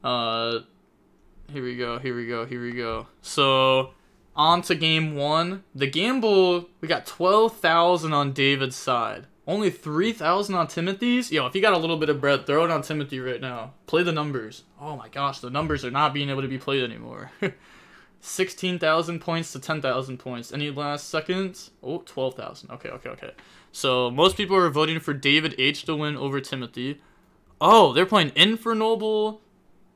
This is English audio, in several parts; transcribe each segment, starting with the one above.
Uh, here we go, here we go, here we go. So, on to game one. The gamble, we got 12,000 on David's side. Only 3,000 on Timothy's? Yo, if you got a little bit of bread, throw it on Timothy right now. Play the numbers. Oh my gosh, the numbers are not being able to be played anymore. 16,000 points to 10,000 points. Any last seconds? Oh, 12,000. Okay, okay, okay. So, most people are voting for David H to win over Timothy. Oh, they're playing Infernoble,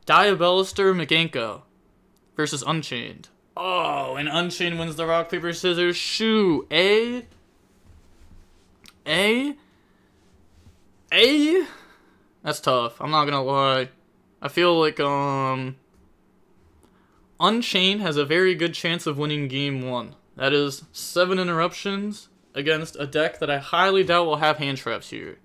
Diabelister, Mikanko versus Unchained. Oh, and Unchained wins the rock, paper, scissors, shoe. A? That's tough. I'm not gonna lie. I feel like, Unchained has a very good chance of winning game one. That is 7 interruptions against a deck that I highly doubt will have hand traps here.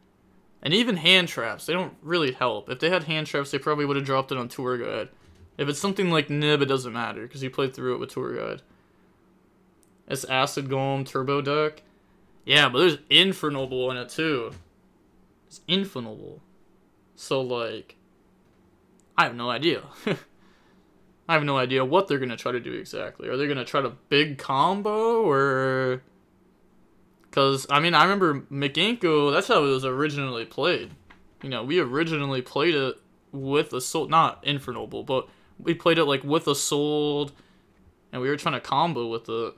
And even hand traps, they don't really help. If they had hand traps, they probably would have dropped it on Tour Guide. If it's something like Nib, it doesn't matter, because he played through it with Tour Guide. It's Acid Golem Turbo deck. Yeah, but there's Infernoble in it, too. It's Infernoble. So, like, I have no idea. I have no idea what they're going to try to do exactly. Are they going to try to big combo, or... Because, I mean, I remember Mikanko, that's how it was originally played. You know, we originally played it with a soul, not Infernoble, but we played it, like, with a soul, and we were trying to combo with it.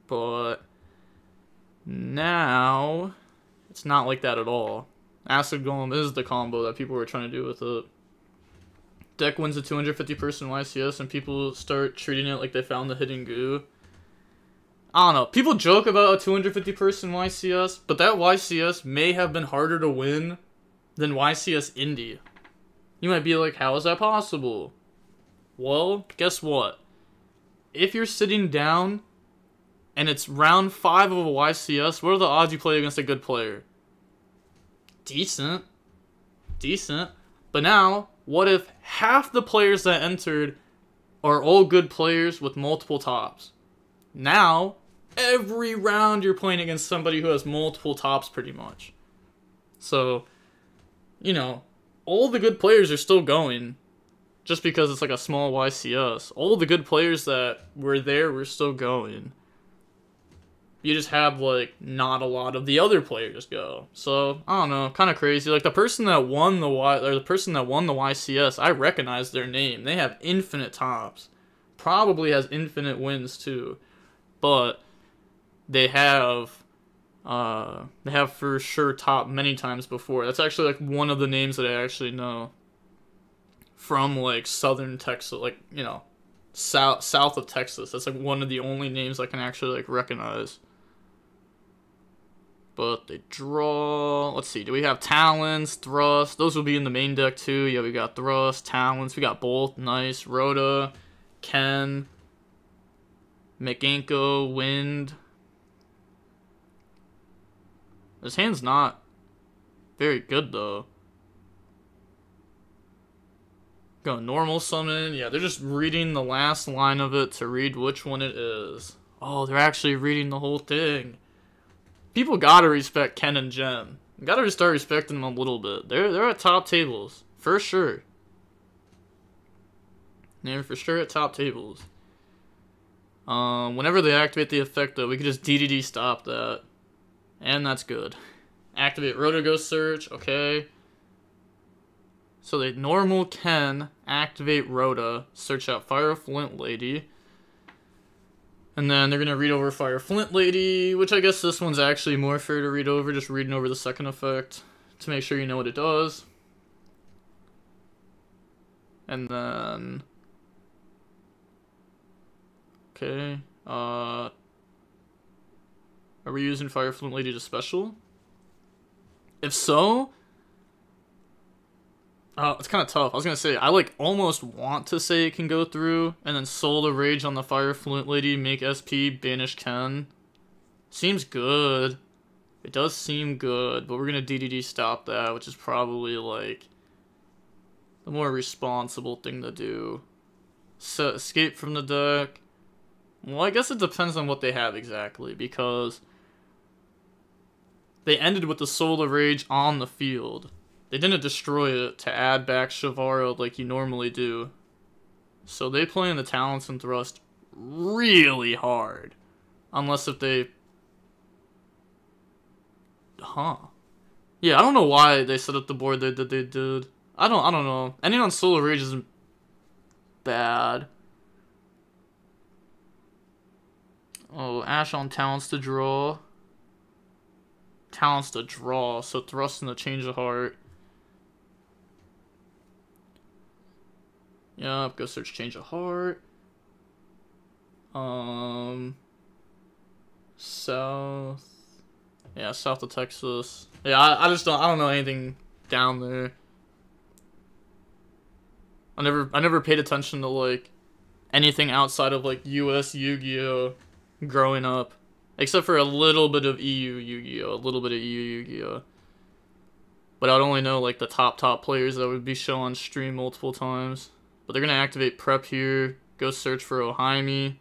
But now, it's not like that at all. Acid Golem is the combo that people were trying to do with it. Deck wins a 250-person YCS, and people start treating it like they found the hidden goo. I don't know. People joke about a 250-person YCS, but that YCS may have been harder to win than YCS Indie. You might be like, how is that possible? Well, guess what? If you're sitting down and it's round 5 of a YCS, what are the odds you play against a good player? Decent. Decent. But now, what if half the players that entered are all good players with multiple tops? Now, every round you're playing against somebody who has multiple tops pretty much. So, you know, all the good players are still going just because it's like a small YCS. All the good players that were there were still going. You just have, like, not a lot of the other players go. So, I don't know, kind of crazy. Like, the person that won the YCS, I recognize their name. They have infinite tops. Probably has infinite wins, too. But they have for sure top many times before. That's actually, like, one of the names that I actually know from, like, southern Texas, like, you know, south of Texas. That's, like, one of the only names I can actually, like, recognize. But they draw... Let's see. Do we have Talons, Thrust? Those will be in the main deck, too. Yeah, we got Thrust, Talons. We got both. Nice. Rhoda, Ken, Mikanko, Wind. This hand's not very good, though. Go normal summon. Yeah, they're just reading the last line of it to read which one it is. Oh, they're actually reading the whole thing. People gotta respect Ken and Jen. Gotta start respecting them a little bit. They're at top tables. For sure. They're for sure at top tables. Whenever they activate the effect, though, we can just DDD stop that. And that's good. Activate Rotogo Search. Okay. So they normal Ken, activate Rota, search out Fire Flint Lady. And then they're going to read over Fire Flint Lady, which I guess this one's actually more fair to read over, just reading over the second effect to make sure you know what it does. And then... Okay, are we using Fire Flint Lady to special? If so... it's kind of tough. I was going to say, I, like, almost want to say it can go through, and then Soul of Rage on the Fire Flint Lady, make SP, banish Ken. Seems good. It does seem good, but we're going to DDD stop that, which is probably, like, the more responsible thing to do. So, escape from the deck. Well, I guess it depends on what they have exactly, because they ended with the Soul of Rage on the field. they didn't destroy it to add back Shavara like you normally do. So they play in the talents and thrust really hard. Unless if they... Huh. Yeah, I don't know why they set up the board that they did. I don't know. Ending on Solar Rage isn't bad. Oh, Ash on talents to draw. Talents to draw, so thrust and the change of heart. Yep, go search change of heart. South. Yeah, south of Texas. Yeah, I don't know anything down there. I never paid attention to like anything outside of like US Yu-Gi-Oh growing up. Except for a little bit of EU Yu-Gi-Oh, a little bit of EU Yu-Gi-Oh. But I would only know like the top players that would be shown on stream multiple times. But they're gonna activate prep here, go search for Ohaimi.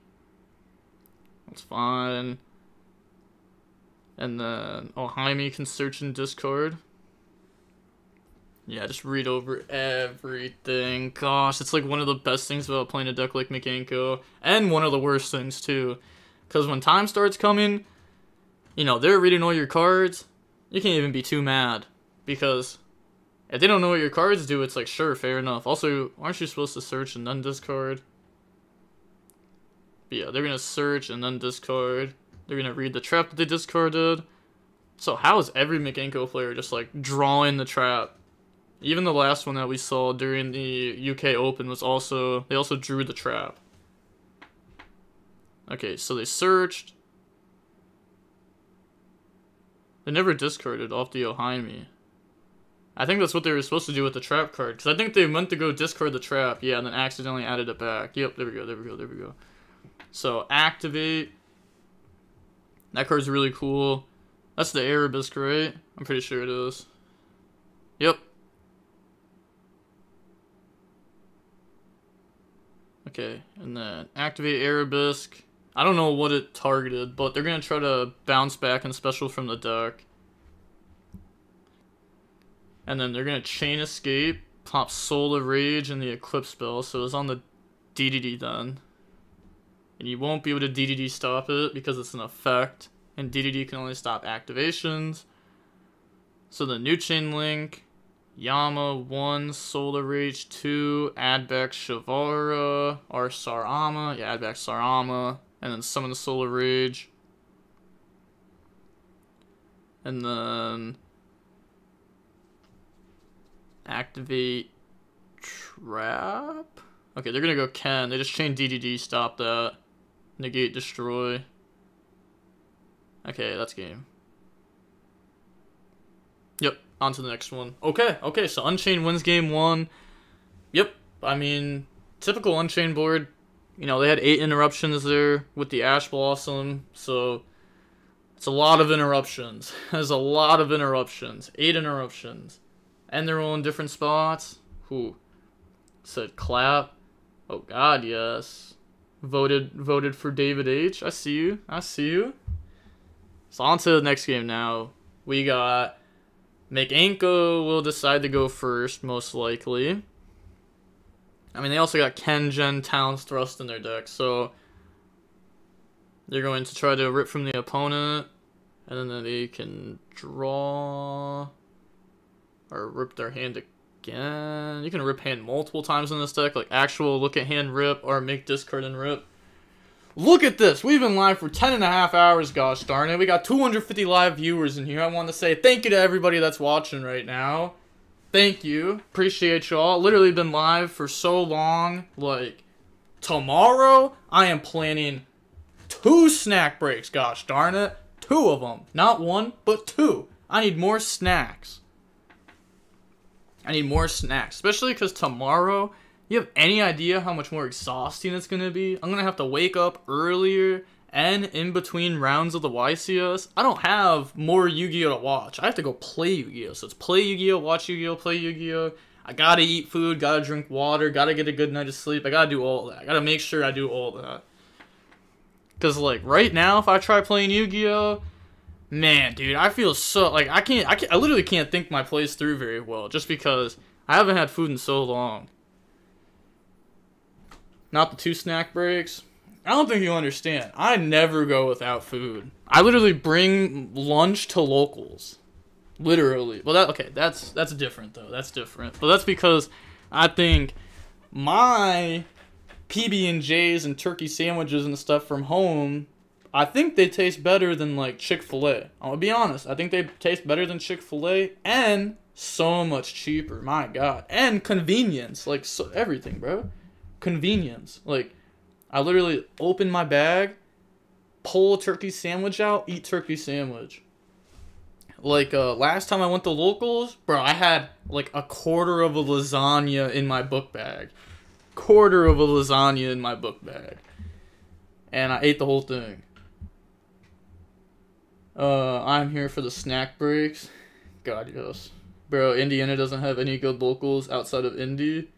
That's fine. And then Ohaimi can search and discard. Yeah, just read over everything. Gosh, it's like one of the best things about playing a deck like Mikanko. And one of the worst things too. Because when time starts coming, you know, they're reading all your cards. You can't even be too mad. Because if they don't know what your cards do, it's like, sure, fair enough. Also, aren't you supposed to search and then discard? But yeah, they're going to search and then discard. They're going to read the trap that they discarded. So how is every Mikanko player just like drawing the trap? Even the last one that we saw during the UK Open was also, they also drew the trap. Okay, so they searched. They never discarded off the Ohaimi. I think that's what they were supposed to do with the trap card. Because I think they meant to go discard the trap. Yeah, and then accidentally added it back. Yep, there we go. So, activate. That card's really cool. That's the Arabesque, right? I'm pretty sure it is. Yep. Okay, and then activate Arabesque. I don't know what it targeted, but they're going to try to bounce back and special from the deck. And then they're going to Chain Escape, pop Soul of Rage and the Eclipse spell, so it's on the DDD then. And you won't be able to DDD stop it because it's an effect, and DDD can only stop activations. So the new Chain Link, Yama 1, Soul of Rage 2, add back Shavara, or Sarama, yeah, add back Sarama. And then summon the Solar Rage. And then activate Trap. Okay, they're gonna go Ken. They just chain DDD, stop that. Negate, destroy. Okay, that's game. Yep, on to the next one. Okay, so Unchained wins game 1. Yep, I mean, typical Unchained board. You know, they had 8 interruptions there with the Ash Blossom, so it's a lot of interruptions. There's a lot of interruptions. 8 interruptions. And they're all in different spots. Who said clap? Oh god, yes. Voted for David H. I see you. So on to the next game now. We got Mikanko will decide to go first, most likely. I mean, they also got Ken, Gen, Talents, Thrust in their deck, so they're going to try to rip from the opponent, and then they can draw, or rip their hand again. You can rip hand multiple times in this deck, like actual look at hand rip, or make discard and rip. Look at this! We've been live for 10.5 hours, gosh darn it. We got 250 live viewers in here. I want to say thank you to everybody that's watching right now. Thank you. Appreciate y'all. Literally been live for so long. Like, tomorrow, I am planning 2 snack breaks. Gosh darn it. 2 of them. Not 1, but 2. I need more snacks. Especially because tomorrow, you have any idea how much more exhausting it's going to be? I'm going to have to wake up earlier and in between rounds of the YCS. I don't have more Yu-Gi-Oh to watch. I have to go play Yu-Gi-Oh. So it's play Yu-Gi-Oh, watch Yu-Gi-Oh, play Yu-Gi-Oh. I gotta eat food, gotta drink water, gotta get a good night of sleep. I gotta do all that. I gotta make sure I do all that. Because, like, right now, if I try playing Yu-Gi-Oh, Man, dude, I feel so like I literally can't think my plays through very well just because I haven't had food in so long. Not the 2 snack breaks. I don't think you understand. I never go without food. I literally bring lunch to locals. Literally. Well, that's different though. That's different. But that's because I think my PB&Js and turkey sandwiches and stuff from home, I think they taste better than like Chick-fil-A. I'm gonna be honest. I think they taste better than Chick-fil-A and so much cheaper. My God. And convenience. Like so, everything, bro. Convenience. Like I literally open my bag, pull a turkey sandwich out, eat turkey sandwich. Like last time I went to locals, bro, I had like a quarter of a lasagna in my book bag. Quarter of a lasagna in my book bag. And I ate the whole thing. I'm here for the snack breaks. God, yes. Bro, Indiana doesn't have any good locals outside of Indy.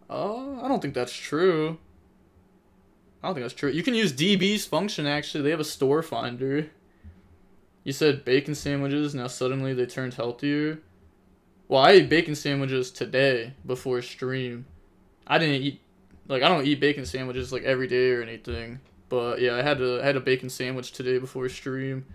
I don't think that's true. I don't think that's true. You can use DB's function, actually. They have a store finder. You said bacon sandwiches, now suddenly they turned healthier. Well, I ate bacon sandwiches today before stream. I didn't eat, like, I don't eat bacon sandwiches, like, every day or anything. But, yeah, I had a bacon sandwich today before stream.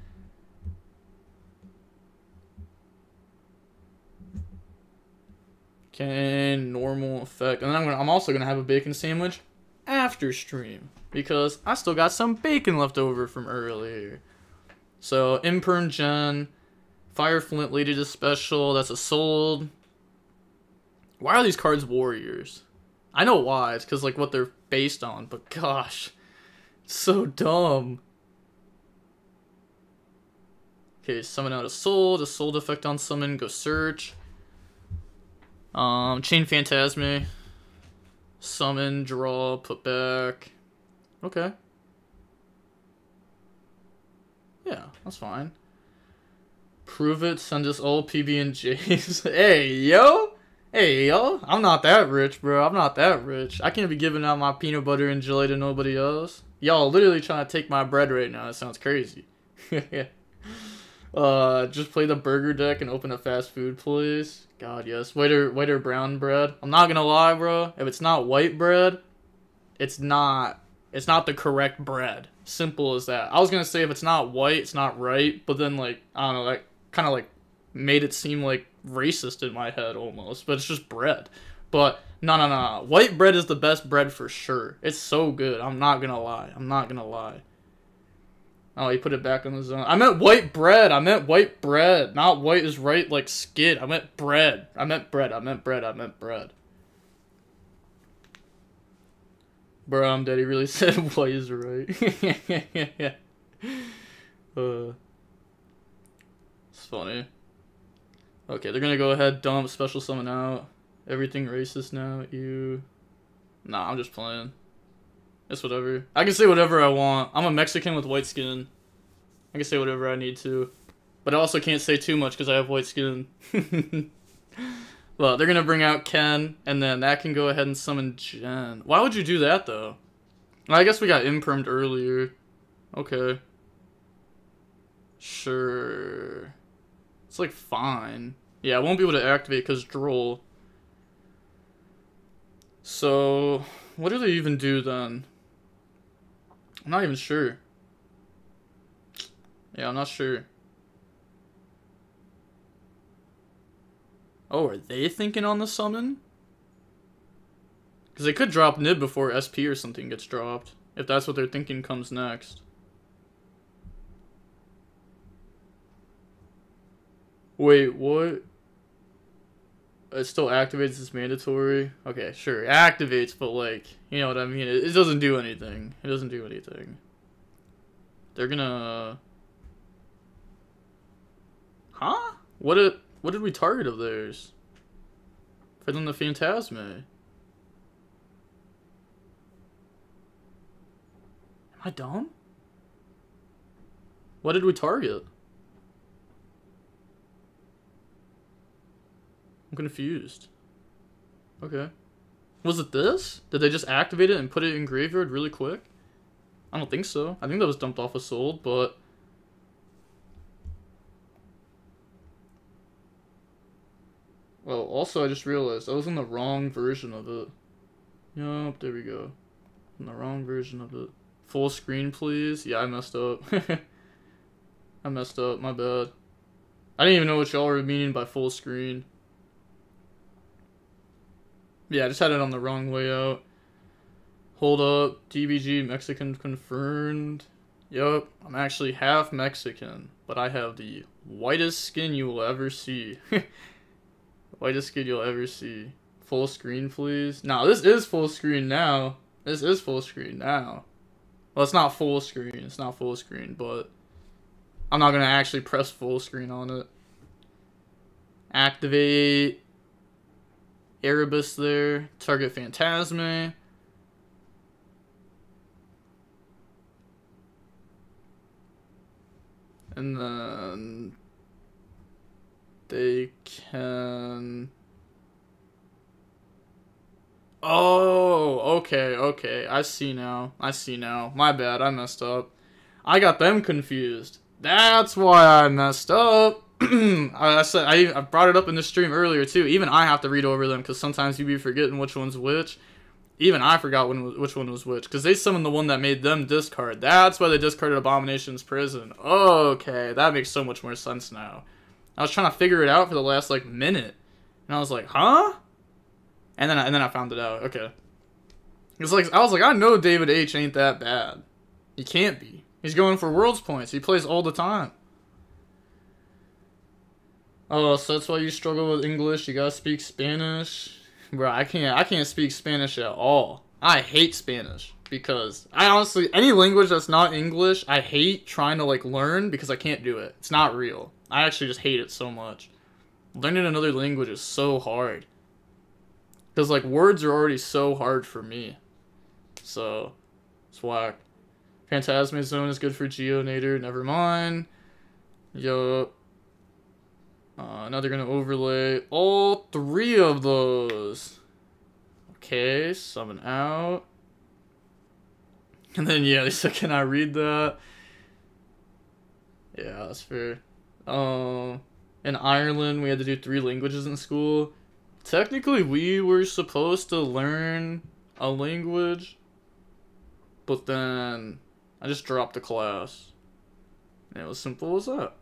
Okay, normal effect. And then I'm also gonna have a bacon sandwich after stream because I still got some bacon left over from earlier. So, Imperm Gen, Fire Flint Lady to Special, that's a sold. Why are these cards warriors? I know why, it's because, like, what they're based on, but gosh, it's so dumb. Okay, summon out a sold effect on summon, go search. Chain Phantasme, summon, draw, put back. Okay. Yeah, that's fine. Prove it, send us all PB&Js. Hey, yo! Hey, yo! I'm not that rich, bro. I'm not that rich. I can't be giving out my peanut butter and jelly to nobody else. Y'all literally trying to take my bread right now. That sounds crazy. Just play the burger deck and open a fast food place. God, yes. Whiter brown bread. I'm not gonna lie, bro. If it's not white bread, it's not the correct bread. Simple as that. I was gonna say if it's not white, it's not right, but then, like, I don't know, that kind of, like, made it seem, like, racist in my head almost, but it's just bread. But, no. White bread is the best bread for sure. It's so good. I'm not gonna lie. I'm not gonna lie. Oh, he put it back on the zone. I meant white bread. I meant white bread. Not white is right like skid. I meant bread. I meant bread. Bro, Daddy really said white is right. It's funny. Okay, they're gonna go ahead, dump, special summon out. Everything racist now, you. Nah, I'm just playing. It's whatever. I can say whatever I want. I'm a Mexican with white skin. I can say whatever I need to. But I also can't say too much because I have white skin. Well, they're going to bring out Ken, and then that can go ahead and summon Jen. Why would you do that, though? Well, I guess we got impermed earlier. Okay. Sure. It's, like, fine. Yeah, I won't be able to activate because Droll. So, what do they even do, then? I'm not even sure. Yeah, I'm not sure. Oh, are they thinking on the summon? Because they could drop Nib before SP or something gets dropped. If that's what they're thinking comes next. Wait, what? It still activates as mandatory? Okay, sure. It activates, but, like, you know what I mean? It doesn't do anything. It doesn't do anything. They're gonna... Huh? What did we target of theirs? Fit on the Phantasme. Am I dumb? What did we target? I'm confused. Okay. Was it this? Did they just activate it and put it in graveyard really quick? I don't think so. I think that was dumped off a sold, but... also I just realized I was in the wrong version of it. Yup, there we go. In the wrong version of it. Full screen, please. Yeah, I messed up. I messed up, my bad. I didn't even know what y'all were meaning by full screen. Yeah, I just had it on the wrong layout. Hold up, DBG Mexican confirmed. Yup, I'm actually half Mexican, but I have the whitest skin you will ever see. Whitest skin you'll ever see. Full screen, please. Nah, this is full screen now. This is full screen now. Well, it's not full screen. It's not full screen, but I'm not gonna actually press full screen on it. Activate Erebus there. Target Phantasme. And then they can... Oh, okay. I see now. My bad, I messed up. I got them confused. That's why I messed up. I brought it up in the stream earlier too. Even I have to read over them because sometimes you be forgetting which one's which. Even I forgot which one was which because they summoned the one that made them discard. That's why they discarded Abomination's Prison. Okay, that makes so much more sense now. I was trying to figure it out for the last like minute, and I was like, huh? And then I found it out. Okay. It's like I was like, I know David H ain't that bad. He can't be. He's going for worlds points. He plays all the time. Oh, so that's why you struggle with English. You gotta speak Spanish. Bro, I can't speak Spanish at all. I hate Spanish because I honestly, any language that's not English, I hate trying to like learn because I can't do it. It's not real. I actually just hate it so much. Learning another language is so hard. Because like words are already so hard for me. So, it's whack. Phantasme Zone is good for Geonator. Never mind. Yup. Now they're going to overlay all three of those. Okay, summon out. And then, yeah, they said, can I read that? Yeah, that's fair. In Ireland, we had to do 3 languages in school. Technically, we were supposed to learn a language. But then, I just dropped the class. And it was simple as that.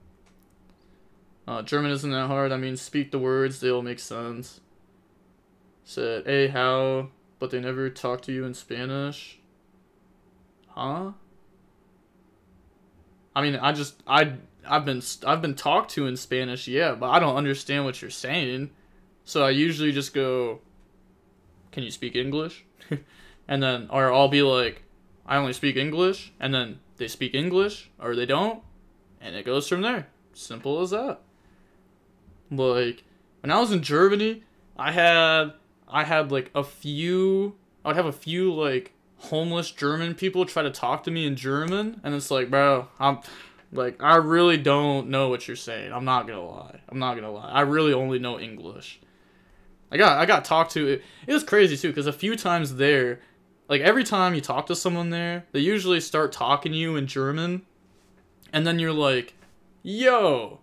German isn't that hard. I mean, speak the words, they'll make sense. Said, hey, how? But they never talk to you in Spanish. Huh? I mean, I've been talked to in Spanish, yeah, but I don't understand what you're saying. So I usually just go, can you speak English? And then, or I'll be like, I only speak English, and then they speak English, or they don't, and it goes from there. Simple as that. Like, when I was in Germany, I had like a few, I would have a few like homeless German people try to talk to me in German, and it's like, bro, I really don't know what you're saying. I'm not gonna lie. I really only know English. I got talked to. It was crazy too, because a few times there, like every time you talk to someone there, they usually start talking to you in German, and then you're like, yo.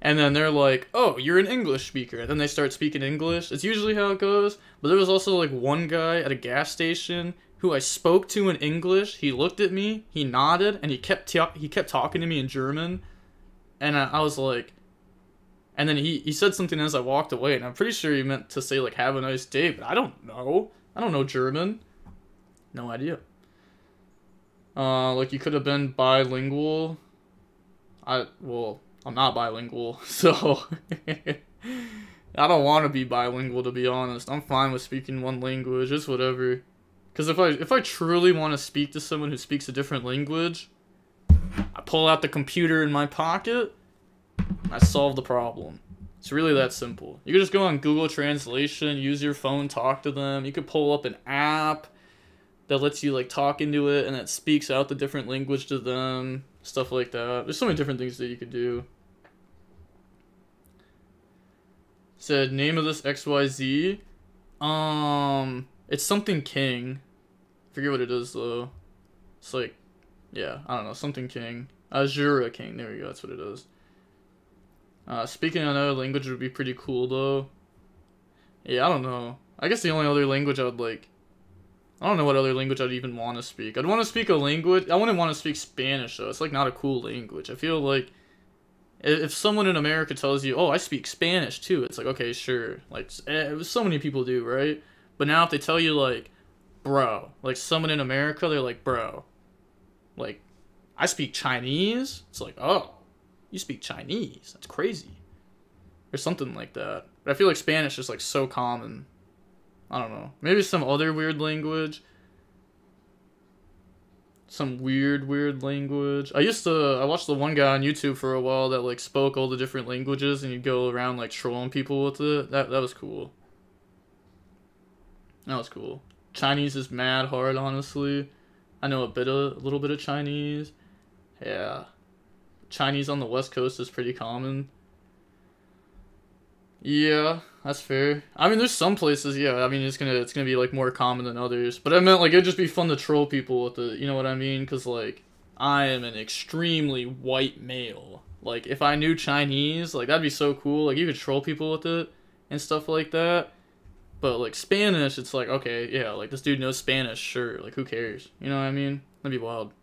And then they're like, oh, you're an English speaker. And then they start speaking English. It's usually how it goes. But there was also like one guy at a gas station who I spoke to in English. He looked at me, he nodded, and he kept talking to me in German. And I was like, and then he said something as I walked away. And I'm pretty sure he meant to say like, have a nice day. But I don't know. I don't know German. No idea. Like you could have been bilingual. I'm not bilingual, so I don't want to be bilingual, to be honest. I'm fine with speaking one language, it's whatever. Because if I truly want to speak to someone who speaks a different language, I pull out the computer in my pocket, I solve the problem. It's really that simple. You can just go on Google Translation, use your phone, talk to them. You could pull up an app that lets you like talk into it and it speaks out the different language to them. Stuff like that. There's so many different things that you could do. Said, name of this XYZ. It's something king. I forget what it is though. It's like, yeah, I don't know, something king. Azura king, there we go, that's what it is. Speaking another language would be pretty cool though. Yeah, I don't know. I guess the only other language I would like... I don't know what other language I'd even want to speak. I'd want to speak a language... I wouldn't want to speak Spanish, though. It's, like, not a cool language. I feel like... If someone in America tells you, oh, I speak Spanish, too, it's like, okay, sure. Like, so many people do, right? But now if they tell you, like, bro, like, someone in America, they're like, bro, like, I speak Chinese? It's like, oh, you speak Chinese? That's crazy. Or something like that. But I feel like Spanish is, like, so common. I don't know. Maybe some other weird language. Some weird language. I watched the one guy on YouTube for a while that, like, spoke all the different languages and you'd go around, like, trolling people with it. That was cool. That was cool. Chinese is mad hard, honestly. I know a little bit of Chinese. Yeah. Chinese on the West Coast is pretty common. Yeah, that's fair. I mean, there's some places, yeah, I mean, it's gonna be, like, more common than others. But I meant, like, it'd just be fun to troll people with it, you know what I mean? Because, like, I am an extremely white male. Like, if I knew Chinese, like, that'd be so cool. Like, you could troll people with it and stuff like that. But, like, Spanish, it's like, okay, yeah, like, this dude knows Spanish, sure. Like, who cares? You know what I mean? That'd be wild.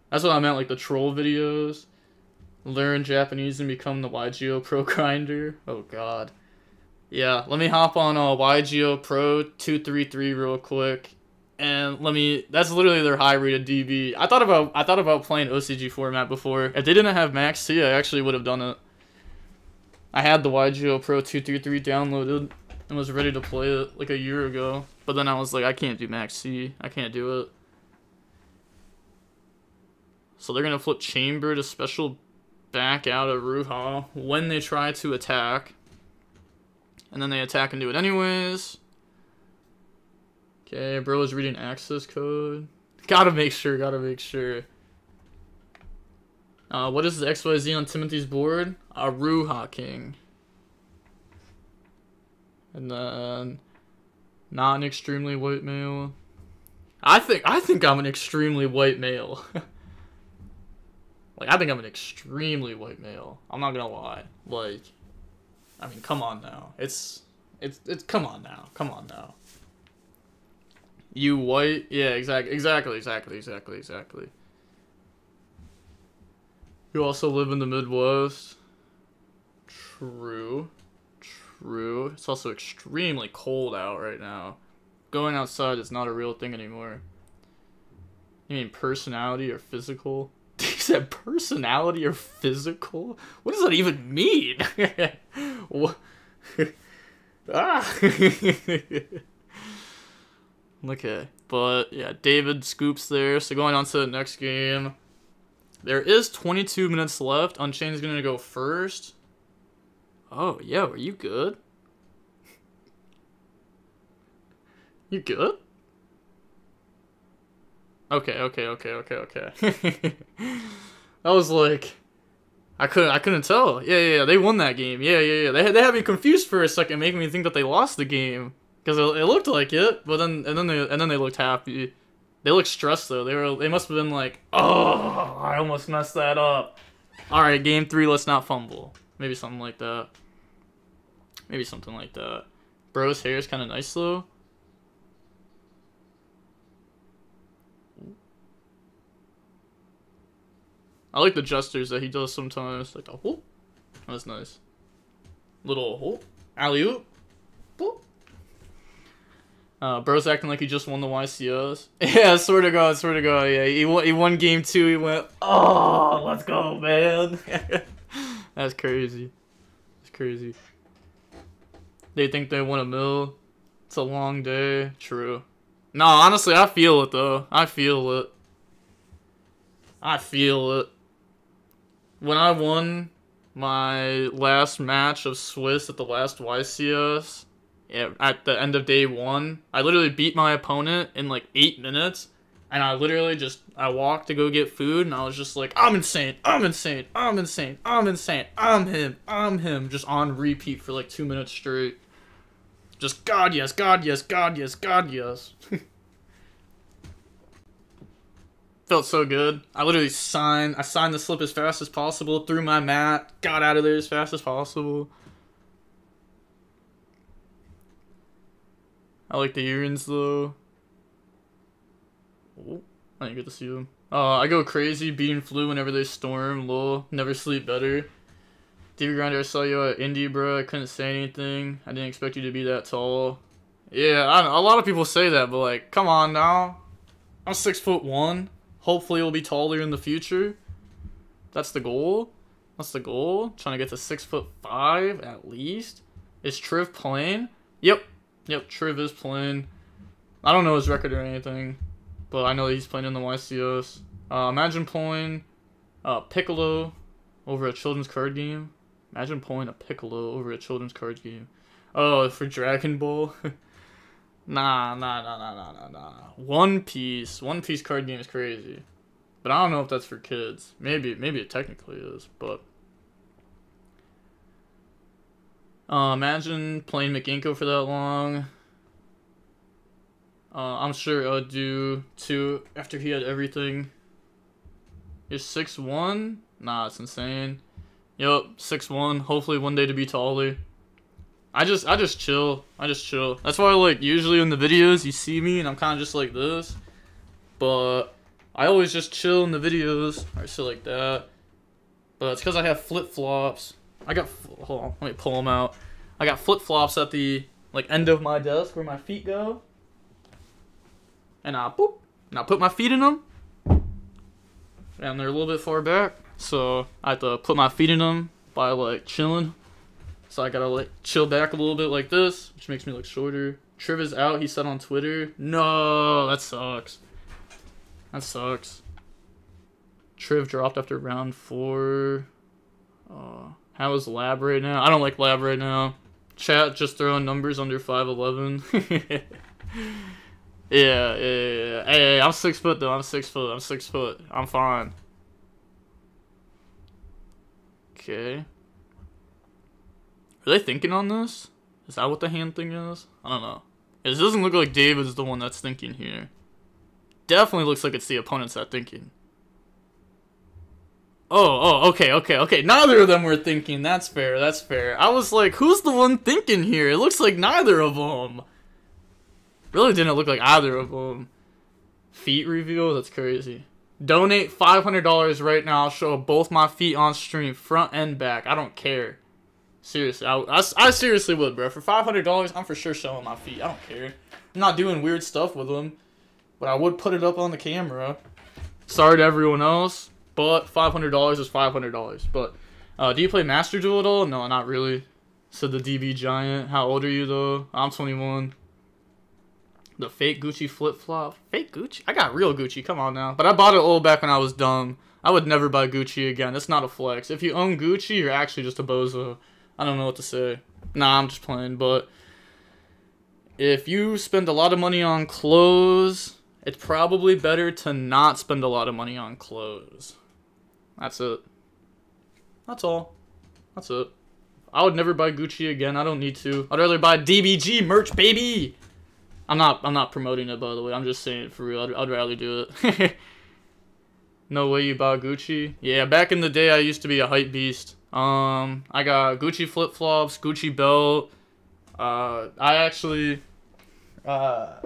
That's what I meant, like, the troll videos. Learn Japanese and become the YuGiOh Pro grinder. Oh god. Yeah, let me hop on YuGiOh Pro 233 real quick. And that's literally their high rated DB. I thought about playing OCG format before. If they didn't have Max C, I actually would have done it. I had the YuGiOh Pro 233 downloaded and was ready to play it like a year ago. But then I was like, I can't do Max C. I can't do it. So they're gonna flip Chamber to special back out of YuGiOh when they try to attack. And then they attack and do it anyways. Okay, bro is reading access code. Gotta make sure. What is the XYZ on Timothy's board? A YuGiOh King. And then not an extremely white male. I think I'm an extremely white male. Like, I think I'm an extremely white male. I'm not gonna lie. Like, I mean, come on now. It's come on now. You white? Yeah, exactly. You also live in the Midwest. True. It's also extremely cold out right now. Going outside is not a real thing anymore. You mean personality or physical? He said personality or physical? What does that even mean? What? Okay, but yeah, David scoops there. So going on to the next game. There is 22 minutes left. Unchained is gonna go first. Oh, yo, are you good? You good? Okay. I was like, I couldn't tell. Yeah, they won that game. Yeah. They had me confused for a second, making me think that they lost the game because it looked like it. But then they looked happy. They looked stressed though. They must have been like, oh, I almost messed that up. All right, game 3. Let's not fumble. Maybe something like that. Bro's hair is kind of nice though. I like the gestures that he does sometimes, like the whoop. That's nice. Little whoop, alley-oop, whoop. Bro's acting like he just won the YCS. Yeah, swear to God. Yeah, he won game 2. He went, oh, let's go, man. That's crazy. They think they won a mill. It's a long day. True. No, honestly, I feel it though. I feel it. When I won my last match of Swiss at the last YCS, yeah, at the end of day 1, I literally beat my opponent in like 8 minutes, and I walked to go get food, and I was just like, I'm insane, I'm him, just on repeat for like 2 minutes straight. Just God yes. Felt so good. I literally signed the slip as fast as possible, threw my mat, got out of there as fast as possible. I like the earrings though. Oh, I didn't get to see them. I go crazy beating flu whenever they storm. Lol, never sleep better. DB Grinder, I saw you at Indy, bro. I couldn't say anything. I didn't expect you to be that tall. Yeah, a lot of people say that, but like, come on now. I'm 6'1". Hopefully, it'll be taller in the future. That's the goal. That's the goal. Trying to get to 6'5" at least. Is Triv playing? Yep. Yep, Triv is playing. I don't know his record or anything, but I know that he's playing in the YCS. Imagine pulling Piccolo over a children's card game. Imagine pulling a Piccolo over a children's card game. Oh, for Dragon Ball? Nah. One Piece card game is crazy. But I don't know if that's for kids. Maybe it technically is, but... imagine playing Mikanko for that long. I'm sure I'd do too after he had everything. You're 6'1"? Nah, it's insane. Yup, 6'1". Hopefully one day to be taller. I just chill. That's why, like, usually in the videos you see me and I'm kind of just like this. But I always just chill in the videos or shit like that. But it's because I have flip-flops. Hold on, let me pull them out. I got flip-flops at the, like, end of my desk where my feet go. And I put my feet in them. And they're a little bit far back. So I have to put my feet in them by, like, chilling. So I gotta, like, chill back a little bit like this, which makes me look shorter. Triv is out, he said on Twitter. No, that sucks. That sucks. Triv dropped after round 4. How is Lab right now? I don't like Lab right now. Chat just throwing numbers under 5'11". Yeah. Hey, I'm 6 foot though. I'm 6 foot. I'm fine. Okay. Are they thinking on this? Is that what the hand thing is? I don't know. It doesn't look like David's the one that's thinking here. Definitely looks like it's the opponents that thinking. Oh, okay. Neither of them were thinking. That's fair. I was like, who's the one thinking here? It looks like neither of them. Really didn't look like either of them. Feet reveal? That's crazy. Donate $500 right now. I'll show both my feet on stream, front and back. I don't care. Seriously, I seriously would, bro. For $500, I'm for sure showing my feet. I don't care. I'm not doing weird stuff with them, but I would put it up on the camera. Sorry to everyone else, but $500 is $500. But do you play Master Duel at all? No, not really. Said the DB Giant. How old are you though? I'm 21. The fake Gucci flip-flop. Fake Gucci? I got real Gucci. Come on now. But I bought it old back when I was dumb. I would never buy Gucci again. It's not a flex. If you own Gucci, you're actually just a bozo. I don't know what to say. Nah, I'm just playing, but if you spend a lot of money on clothes, it's probably better to not spend a lot of money on clothes. That's it. That's all. That's it. I would never buy Gucci again. I don't need to. I'd rather buy DBG merch, baby. I'm not promoting it, by the way. I'm just saying it for real. I'd rather do it. No way you buy Gucci? Yeah, back in the day, I used to be a hype beast. I got Gucci flip-flops, Gucci belt. I actually, I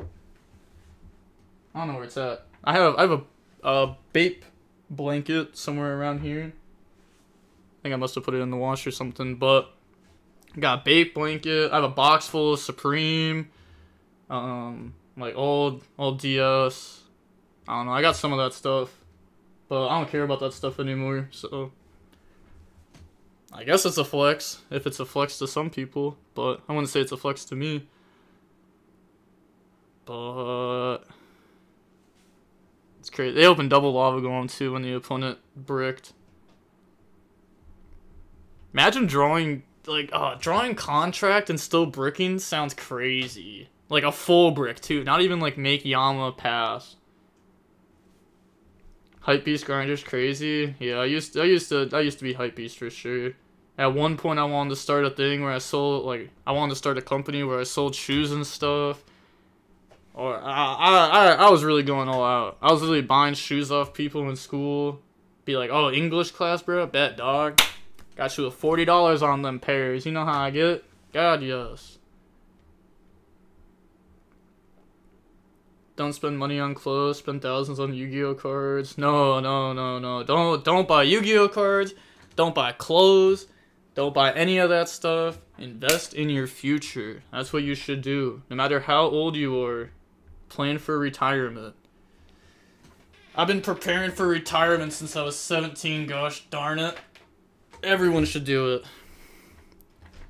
don't know where it's at. I have a Bape blanket somewhere around here. I think I must have put it in the wash or something, but I got a Bape blanket. I have a box full of Supreme, like old DS. I don't know. I got some of that stuff, but I don't care about that stuff anymore, so I guess it's a flex, if it's a flex to some people, but I wouldn't say it's a flex to me. But it's crazy. They opened double lava golem too when the opponent bricked. Imagine drawing, like, drawing contract and still bricking sounds crazy. Like a full brick too, not even like make Yama pass. Hypebeast Grinder's crazy. Yeah, I used to be Hypebeast for sure. At one point, I wanted to start a thing where I wanted to start a company where I sold shoes and stuff. Or I was really going all out. I was really buying shoes off people in school. Be like, oh, English class, bro, bet, dog. Got you $40 on them pairs. You know how I get? God, yes. Don't spend money on clothes. Spend thousands on Yu-Gi-Oh cards. No, no, no, no. Don't buy Yu-Gi-Oh cards. Don't buy clothes. Don't buy any of that stuff. Invest in your future. That's what you should do. No matter how old you are, plan for retirement. I've been preparing for retirement since I was 17, gosh darn it. Everyone should do it.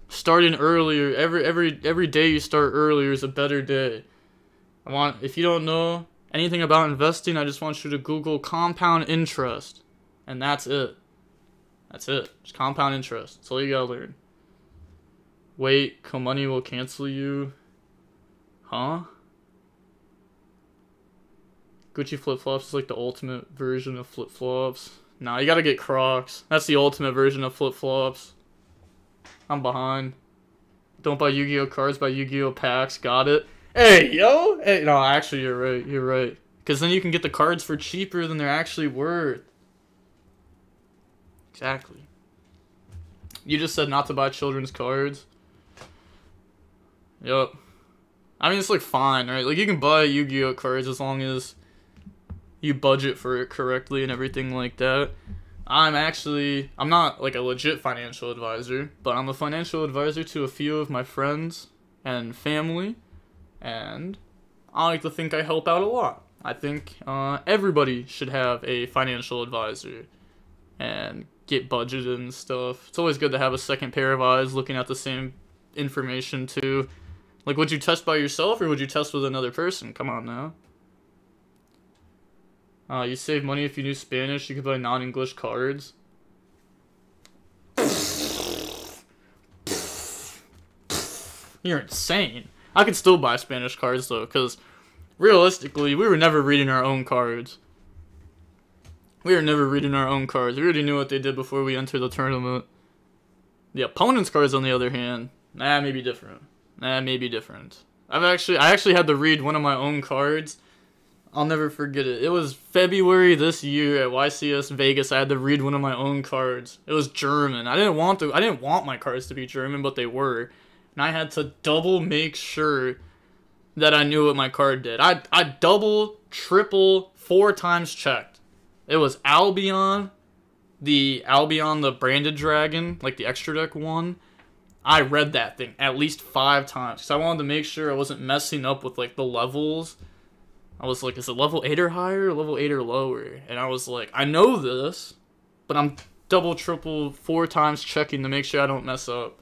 Starting earlier, every day you start earlier is a better day. If you don't know anything about investing, I just want you to Google compound interest. And that's it. That's it. Just compound interest. That's all you gotta learn. Wait, money will cancel you. Huh? Gucci flip-flops is like the ultimate version of flip-flops. Nah, you gotta get Crocs. That's the ultimate version of flip-flops. I'm behind. Don't buy Yu-Gi-Oh cards, buy Yu-Gi-Oh packs. Got it. Hey, yo! Hey, no, actually, you're right. You're right. Because then you can get the cards for cheaper than they're actually worth. Exactly. You just said not to buy children's cards. Yup. I mean, it's like fine, right? Like, you can buy Yu-Gi-Oh cards as long as you budget for it correctly and everything like that. I'm not like a legit financial advisor, but I'm a financial advisor to a few of my friends and family, and I like to think I help out a lot. I think everybody should have a financial advisor and get budgeted and stuff. It's always good to have a second pair of eyes looking at the same information too. Like, would you test by yourself or would you test with another person? Come on now. You save money if you knew Spanish. You could buy non-English cards. You're insane. I could still buy Spanish cards though, because realistically, we were never reading our own cards. We were never reading our own cards. We already knew what they did before we entered the tournament. The opponent's cards, on the other hand, may be different. May be different. I actually had to read one of my own cards. I'll never forget it. It was February this year at YCS Vegas. I had to read one of my own cards. It was German. I didn't want my cards to be German, but they were. And I had to double make sure that I knew what my card did. I double, triple, 4 times checked. It was Albion, the branded dragon, like the extra deck one. I read that thing at least 5 times because I wanted to make sure I wasn't messing up with like the levels. I was like, is it level 8 or higher or level 8 or lower? And I was like, I know this, but I'm double, triple, 4 times checking to make sure I don't mess up.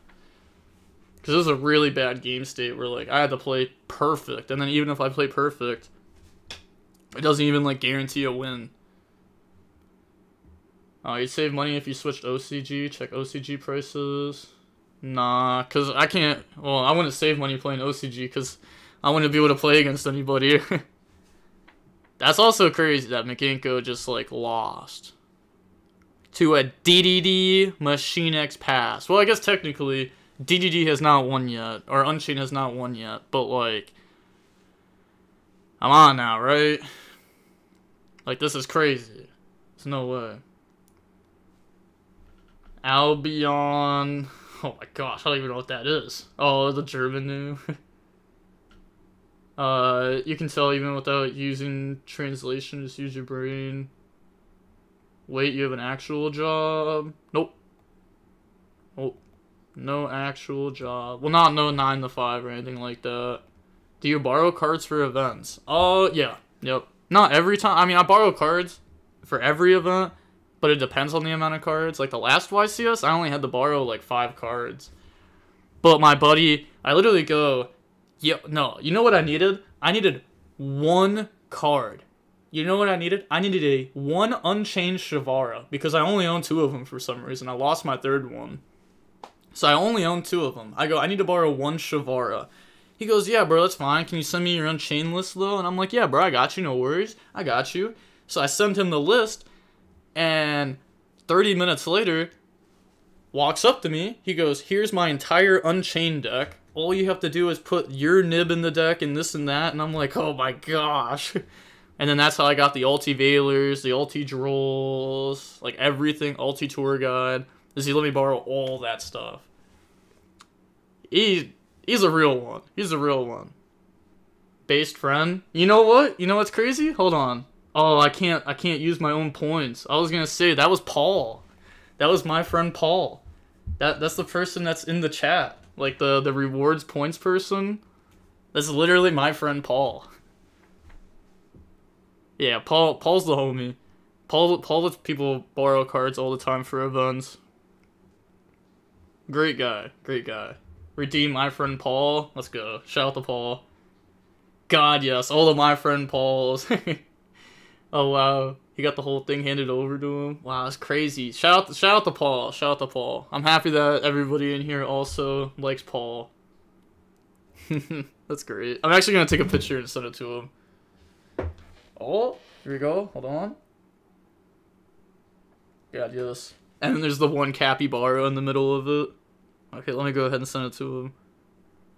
Because it was a really bad game state where like I had to play perfect. And then even if I play perfect, it doesn't even like guarantee a win. You'd save money if you switched OCG. Check OCG prices. Nah, because I can't. Well, I wouldn't save money playing OCG because I wouldn't be able to play against anybody. That's also crazy that Mikanko just like lost to a DDD Machine X Pass. Well, I guess technically DDD has not won yet, or Unchained has not won yet, but like, I'm on now, right? Like, this is crazy. There's no way. Albion. Oh my gosh, I don't even know what that is. Oh, the German name. You can tell even without using translation, just use your brain. Wait, you have an actual job? Nope. Oh, no actual job. Well, not no 9 to 5 or anything like that. Do you borrow cards for events? Oh, yeah. Yep. Not every time. I mean, I borrow cards for every event, but it depends on the amount of cards. Like the last YCS, I only had to borrow like 5 cards. But my buddy, I literally go, yeah, no, you know what I needed? I needed 1 card. You know what I needed? I needed one Unchained Shavara because I only own 2 of them for some reason. I lost my 3rd one. So I only own 2 of them. I go, I need to borrow 1 Shavara. He goes, yeah, bro, that's fine. Can you send me your Unchained list, though? And I'm like, yeah, bro, I got you. No worries. I got you. So I sent him the list, and 30 minutes later, walks up to me. He goes, here's my entire Unchained deck. All you have to do is put your nib in the deck and this and that. And I'm like, oh my gosh. And then that's how I got the Ulti Veilers, the Ulti Drolls, like everything, Ulti Tour Guide. Does he let me borrow all that stuff? He's a real one. He's a real one. Based friend. You know what? You know what's crazy? Hold on. Oh, I can't use my own points. I was gonna say that was Paul. That was my friend Paul. That's the person that's in the chat. Like the rewards points person. That's literally my friend Paul. Yeah, Paul's the homie. Paul lets people borrow cards all the time for events. Great guy. Great guy. Redeem my friend Paul. Let's go. Shout out to Paul. God, yes. All of my friend Pauls. Oh, wow. He got the whole thing handed over to him. Wow, that's crazy. Shout out to Paul. Shout out to Paul. I'm happy that everybody in here also likes Paul. That's great. I'm actually going to take a picture and send it to him. Oh, here we go. Hold on. God, yes. And then there's the one capybara in the middle of it. Okay, let me go ahead and send it to him.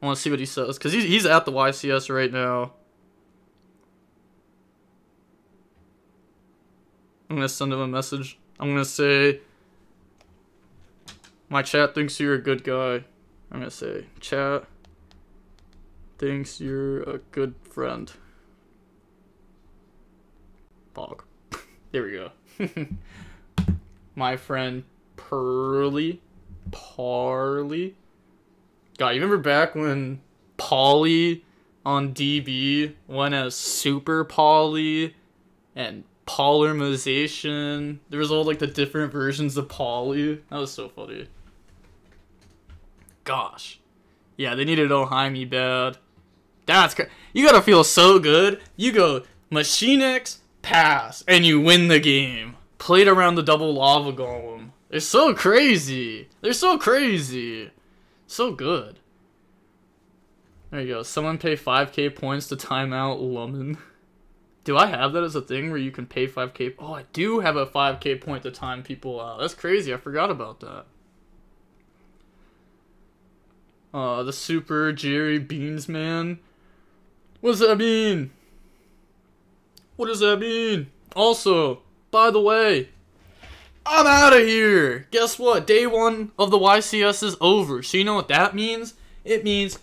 I want to see what he says, because he's at the YCS right now. I'm going to send him a message. I'm going to say, my chat thinks you're a good guy. I'm going to say, chat thinks you're a good friend. Pog. There we go. My friend Parley. God, you remember back when Polly on DB went as Super Polly and Polymerization? There was all like the different versions of Polly. That was so funny. Gosh. Yeah, they needed Ohaimi bad. That's you gotta feel so good. You go Machine X, pass, and you win the game. Played around the double lava golem. They're so crazy. They're so crazy. So good. There you go. Someone pay 5k points to time out Lumen. Do I have that as a thing where you can pay 5k? Oh, I do have a 5k point to time people out. That's crazy. I forgot about that. The Super Jerry Beans man. What does that mean? What does that mean? Also, by the way, I'm out of here. Guess what? Day 1 of the YCS is over. So you know what that means? It means